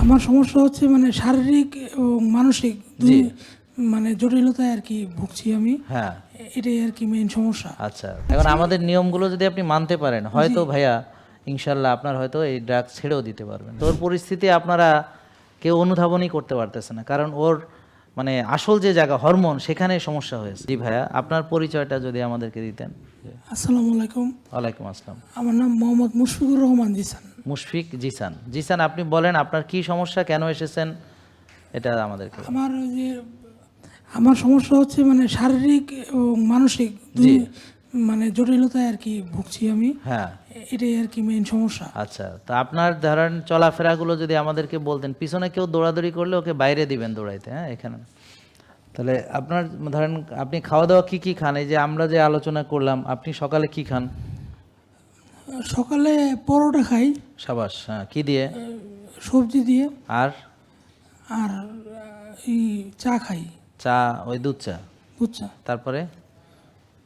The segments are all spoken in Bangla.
আমার সমস্যা হচ্ছে মানে শারীরিক এবং মানসিক দুই মানে জটিলতায় আর কি ভুগছি আমি। হ্যাঁ, এটাই আর কি মেইন সমস্যা। আচ্ছা। এখন আমাদের নিয়মগুলো যদি আপনি মানতে পারেন, হয়তো ভাইয়া ইনশাল্লাহ আপনার হয়তো এই ড্রাগস ছেড়েও দিতে পারবেন। তো ওর পরিস্থিতি আপনারা কেউ অনুধাবনই করতে পারতেছে না, কারণ ওর মানে আসল যে জায়গা হরমোন, সেখানে সমস্যা হয়েছে। জি ভাইয়া, আপনার পরিচয়টা যদি আমাদেরকে দিতেন। আসসালামু আলাইকুম, ওয়ালাইকুম আসসালাম। আমার নাম মোহাম্মদ মুশফিকুর রহমান জিসান। মুশফিক জিসান। জিসান, আপনি বলেন আপনার কি সমস্যা, কেন এসেছেন, এটা আমাদেরকে বলেন। আমার ওই যে আমার সমস্যা হচ্ছে মানে শারীরিক এবং মানসিক দুই মানে জটিলতায় আর কি ভুগছি আমি। হ্যাঁ, এটাই আর কি মেইন সমস্যা। আচ্ছা। তো আপনার ধরেন চলাফেরাগুলো যদি আমাদেরকে বলতেন, পিছনে কেউ দৌড়াদৌড়ি করলে ওকে বাইরে দিবেন দৌড়াইতে, হ্যাঁ, এখানে। তাহলে আপনার ধরেন আপনি খাওয়া দাওয়া কি কি খান, এই যে আমরা যে আলোচনা করলাম, আপনি সকালে কি খান? সকালে পরোটা খাই সাবাস, হ্যাঁ, কি দিয়ে? সবজি দিয়ে, আর আর এই চা খাই, চা, ওই দুধ চা। দুধ চা। তারপরে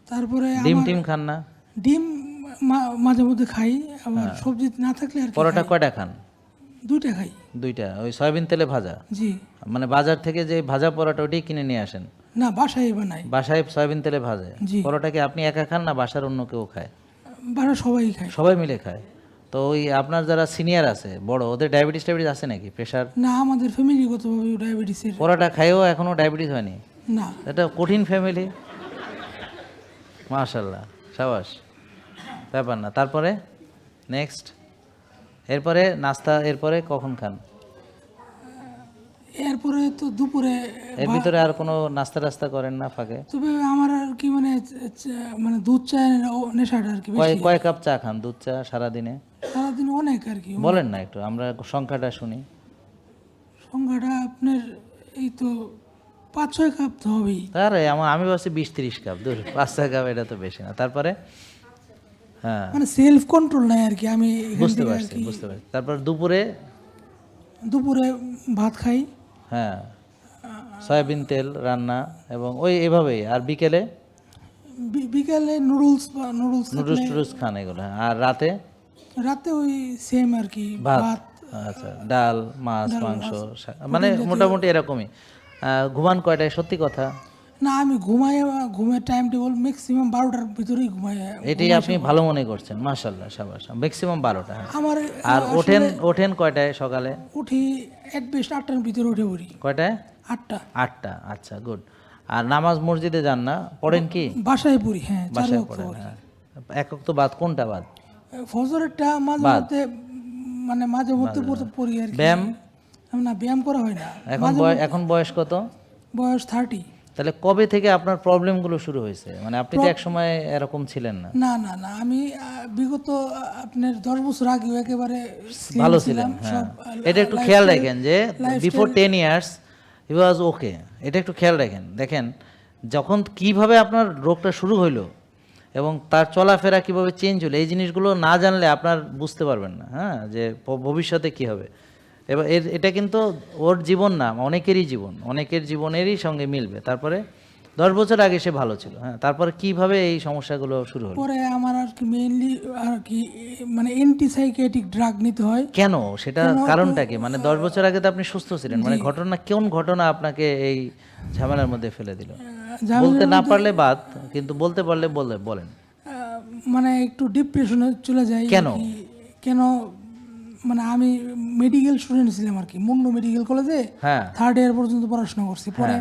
তারপরে ডিম আমার টিম খান না? ডিম মাঝে মধ্যে খাই, আবার সবজি না থাকলে আর কি পরোটা খাই। কয়টা খান? দুইটা খাই। দুইটা, ওই সয়াবিন তেলে ভাজা? জি, মানে বাজার থেকে যে ভাজা পরোটা ওটাই কিনে নিয়ে আসেন? না বাসায় বানাই। বাসায় সয়াবিন তেলে ভাজে? জি। পরোটা কি আপনি একা খান না বাসার অন্য কেউ খায়? বাসা সবাই খায়। সবাই মিলে খায়। তো ওই আপনার যারা সিনিয়র আছে বড়, ওদের ডায়াবেটিস টাইবেটিস আছে নাকি, প্রেশার? না, আমাদের ফ্যামিলিগতভাবে ডায়াবেটিসের পরোটা খাইও এখনো ডায়াবেটিস হয়নি? না। এটা কঠিন ফ্যামিলি, মাশাল্লাহ, সাবাস, ব্যাপার না। তারপরে নেক্সট, এরপরে নাস্তা, এরপরে কখন খান? এরপরে তো দুপুরে এর ভিতরে আর কোনো নাস্তা টাস্তা করেন না ফাঁকে? তবে আমার আর কি মানে মানে দুধ চায়ের নেশাটা আর কি কয় বেশি। কয় কাপ চা খান, দুধ চা সারাদিনে? সারাদিন অনেক আর কি। বলেন না একটু, আমরা সংখ্যাটা শুনি। সংখ্যাটা আপনার এই তো 5-6 কাপ তো হবেই। আরে আমি ভাবছি 20-30 কাপ, দূর, 5-6 কাপ এটা তো বেশি না। তারপরে হ্যাঁ, মানে সেলফ কন্ট্রোল নাই আর কি আমি এখান বুঝতে থেকে আর পারছি, কি। বুঝতে পারছি। তারপর দুপুরে? দুপুরে ভাত খাই। হ্যাঁ, সয়াবিন তেল রান্না এবং ওই এভাবেই। আর বিকেলে? বিকালে নুডলস বা নুডলস নুডলস টুডলস খান এগুলো, হ্যাঁ। আর রাতে? রাতে ওই সেম আর কি, ভাত, ভাত। আচ্ছা, ডাল, মাছ, মাংস, মানে মোটামুটি এরকমই। ঘুমান কয়টায়, সত্যি কথা? না, আমি ঘুমের টাইম টেবিল ম্যাক্সিমাম 12টার ভিতরেই ঘুমাই। এটাই আপনি ভালো মনে করছেন, মাশাল্লাহ, সাবাস। ম্যাক্সিমাম 12টা, হ্যাঁ। আমার আর ওঠেন কয়টায় সকালে? উঠি এট বেস্ট 8টার ভিতরে উঠে পড়ি। কয়টায়? 8টা। 8টা, আচ্ছা, গুড। আর নামাজ মসজিদে যান না, পড়েন কি? বাসায় পড়ি, হ্যাঁ, 4 বাসায় ওয়াক্ত পড়েন, পড়ি। হ্যাঁ। এক ওয়াক্ত বাদ, কোনটা বাদ? ফজরেরটা মাঝে বাদ। মধ্যে মানে মাঝে মধ্যে পড়ি আর কি। ব্যায়াম? না, ব্যায়াম করা হয় না। এখন বয়স কত? বয়স 30। তাহলে কবে থেকে আপনার প্রবলেমগুলো শুরু হয়েছে? মানে আপনি তো এক সময় এরকম ছিলেন না। না না না, আমি বিগত আপনার 10 বছর আগে একেবারে slim ভালো ছিলাম, ছিলেন, হ্যাঁ। সব এটা একটু খেয়াল রাখেন যে বিফোর 10 ইয়ার্স হি ওয়াজ ওকে। এটা একটু খেয়াল রাখেন। দেখেন যখন কিভাবে আপনার রোগটা শুরু হইলো এবং তার চলাফেরা কিভাবে চেঞ্জ হলো, এই জিনিসগুলো না জানলে আপনার বুঝতে পারবেন না, হ্যাঁ, যে ভবিষ্যতে কি হবে। এবার এটা কিন্তু ওর জীবন না, অনেকেরই জীবন, অনেকের জীবনেরই সঙ্গে মিলবে। তারপরে 10 বছর আগে সে ভালো ছিল, হ্যাঁ। তারপরে কিভাবে এই সমস্যাগুলো শুরু হলো? পরে আমার আর কি মেইনলি আর কি মানে অ্যান্টিসাইকেটিক ড্রাগ নিতে হয়। কেন, সেটা কারণটা কি? মানে 10 বছর আগে তো আপনি সুস্থ ছিলেন, মানে কোন ঘটনা আপনাকে এই ঝামেলার মধ্যে ফেলে দিল? বলতে না পারলে বাদ, কিন্তু বলতে পারলে বলেন। মানে একটু ডিপ্রেশনে চলে যাই। কেন? কেন মানে আমি মেডিকেল স্টুডেন্ট ছিলাম আর কি, মুন্ডু মেডিকেল কলেজে হ্যাঁ, 3rd ইয়ার পর্যন্ত পড়াশোনা করছি। পরে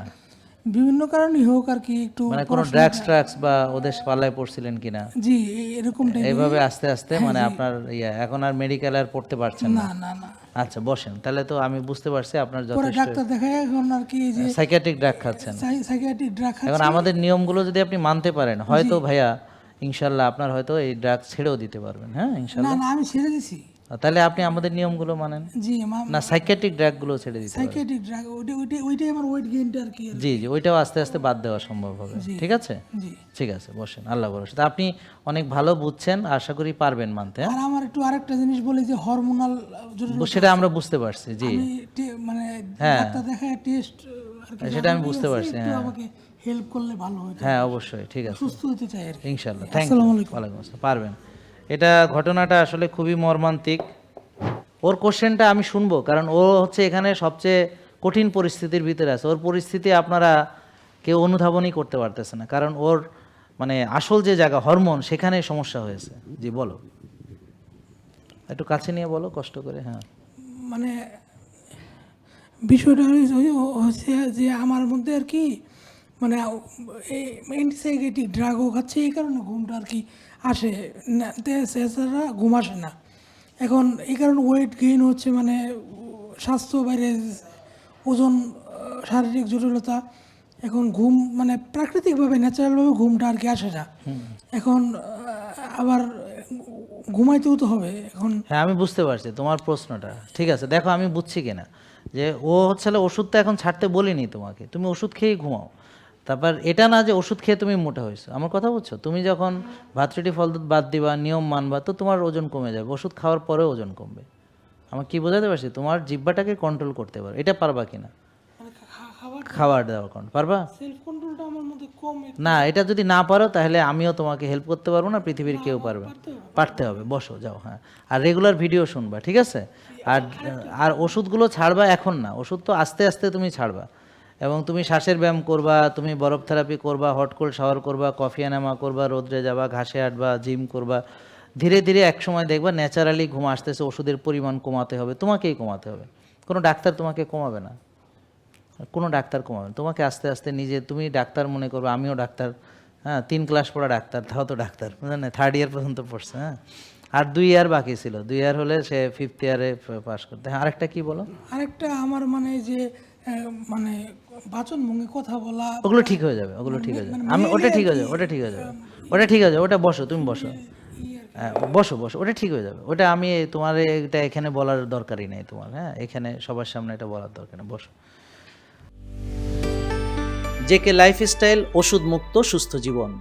বিভিন্ন কারণেই হোক আর কি একটু মানে কোনো ড্রাগস বা ওদের পাল্লায় পড়ছিলেন কিনা? জি এরকম এইভাবে আস্তে আস্তে মানে আপনার এখন আর মেডিকেল আর পড়তে পারছেন না? না না না। আচ্ছা, বসেন। তাহলে তো আমি বুঝতে পারছি আপনার পরে যথেষ্ট ডাক্তার দেখাই এখন আর কি যে সাইকিয়াট্রিক ড্রাগ খাচ্ছেন। সাইকিয়াট্রিক ড্রাগ এখন আমাদের নিয়মগুলো যদি আপনি মানতে পারেন, হয়তো ভাইয়া ইনশাল্লাহ আপনার হয়তো এই ড্রাগ ছেড়েও দিতে পারবেন, হ্যাঁ, না ইনশাল্লাহ। না, আমি ছেড়ে দিছি। তাহলে আপনি আমাদের নিয়মগুলো মানেন জি, না, সাইকিয়াট্রিক ড্রাগগুলো ছেড়ে দিতে পারেন? সাইকিয়াট্রিক ড্রাগ ওইটাই আমার ওয়েট গেইনটা আর কি। জি জি, ওইটাও আস্তে আস্তে বাদ দেওয়া সম্ভব হবে, ঠিক আছে? জি। ঠিক আছে, বসেন, আল্লাহ ভরসা। তা আপনি অনেক ভালো বুঝছেন, আশা করি পারবেন মানতে, হ্যাঁ? আর আমার একটু আরেকটা জিনিস বলি যে হরমোনাল সেটা আমরা বুঝতে পারছি, জি, মানে হ্যাঁ, ডাক্তার দেখায় টেস্ট আর কি, সেটা আমি বুঝতে পারছি, একটু হ্যাঁ। আমাকে হেল্প করলে ভালো হয়। হ্যাঁ, অবশ্যই, ঠিক আছে, সুস্থ হতে চাই আর কি। ইনশাল্লাহ। Thank you. ওয়ালাইকুম আসসালাম। পারবেন। এটা ঘটনাটা আসলে খুবই মর্মান্তিক। ওর কোশ্চেনটা আমি শুনবো, কারণ ও হচ্ছে এখানে সবচেয়ে কঠিন পরিস্থিতির ভিতরে আছে। ওর পরিস্থিতি আপনারা কেউ অনুধাবনই করতে পারতেছে না, কারণ ওর মানে আসল যে জায়গা হরমোন সেখানে সমস্যা হয়েছে। জি বলো, একটু কাছে নিয়ে বলো কষ্ট করে। হ্যাঁ, মানে বিষয়টা হচ্ছে যে আমার মধ্যে আর কি মানে অ্যান্টিসাইকেটিক ড্রাগও খাচ্ছে, এই কারণে ঘুমটা আর কি আসে না, এছাড়া ঘুম আসে না। এখন এই কারণে ওয়েট গেইন হচ্ছে, মানে স্বাস্থ্য বাইরে, ওজন, শারীরিক জটিলতা। এখন ঘুম মানে প্রাকৃতিকভাবে ন্যাচারালভাবে ঘুমটা আর কি আসে না। এখন আবার ঘুমাইতেও তো হবে এখন। হ্যাঁ আমি বুঝতে পারছি তোমার প্রশ্নটা, ঠিক আছে। দেখো আমি বুঝছি কিনা, যে ও হচ্ছে ওষুধটা এখন ছাড়তে বলিনি তোমাকে, তুমি ওষুধ খেয়েই ঘুমাও। তারপর এটা না যে ওষুধ খেয়ে তুমি মোটা হয়েছো, আমার কথা বুঝছো? তুমি যখন ভাত রুটি ফল দুধ বাদ দিবা, নিয়ম মানবা, তো তোমার ওজন কমে যাবে, ওষুধ খাওয়ার পরেও ওজন কমবে। আমার কি বোঝাতে পারছি? তোমার জিহ্বাটাকে কন্ট্রোল করতে পারো, এটা পারবা কিনা? মানে খাবার খাবার দেওয়া পারবা সেলফ কন্ট্রোলটা আমার মধ্যে কম। না? এটা যদি না পারো তাহলে আমিও তোমাকে হেল্প করতে পারবো না, পৃথিবীর কেউ পারবে? পারতে হবে। বসো, যাও। হ্যাঁ, আর রেগুলার ভিডিও শুনবা, ঠিক আছে? আর আর ওষুধগুলো ছাড়বা এখন না, ওষুধ তো আস্তে আস্তে তুমি ছাড়বা। এবং তুমি শ্বাসের ব্যায়াম করবা, তুমি বরফ থেরাপি করবা, হট কোল্ড শাওয়ার করবা, কফি এনামা করবা, রোদ্রে যাবা, ঘাসে হাঁটবা, জিম করবা। ধীরে ধীরে এক সময় দেখবা ন্যাচারালি ঘুম আসতেছে। ওষুধের পরিমাণ কমাতে হবে, তোমাকেই কমাতে হবে, কোনো ডাক্তার তোমাকে কমাবে না, কোনো ডাক্তার কমাবে না। তোমাকে আস্তে আস্তে নিজে, তুমি ডাক্তার মনে করবে, আমিও ডাক্তার, হ্যাঁ 3 ক্লাস পড়া ডাক্তার, তাও তো ডাক্তার, বুঝলেন না? 3rd ইয়ার পর্যন্ত পড়ছে। হ্যাঁ, আর 2 ইয়ার বাকি ছিল, 2 ইয়ার হলে সে 5th ইয়ারে পাস করতে। হ্যাঁ, আরেকটা কি বলো? আরেকটা আমার মানে যে মানে বাচন ভঙ্গি কথা বলা, ওগুলো ঠিক হয়ে যাবে, ওগুলো ঠিক হয়ে যাবে। আমি ওটা ঠিক হয়ে যাবে, ওটা ঠিক হয়ে যাবে, ওটা ঠিক হয়ে যাবে। ওটা বসো, তুমি বসো। হ্যাঁ বসো বসো, ওটা ঠিক হয়ে যাবে। ওটা আমি তোমার এটা এখানে বলার দরকারই নেই তোমার। হ্যাঁ, এখানে সবার সামনে এটা বলার দরকার নেই, বসো। জেকে লাইফস্টাইল, ওষুধ মুক্ত সুস্থ জীবন।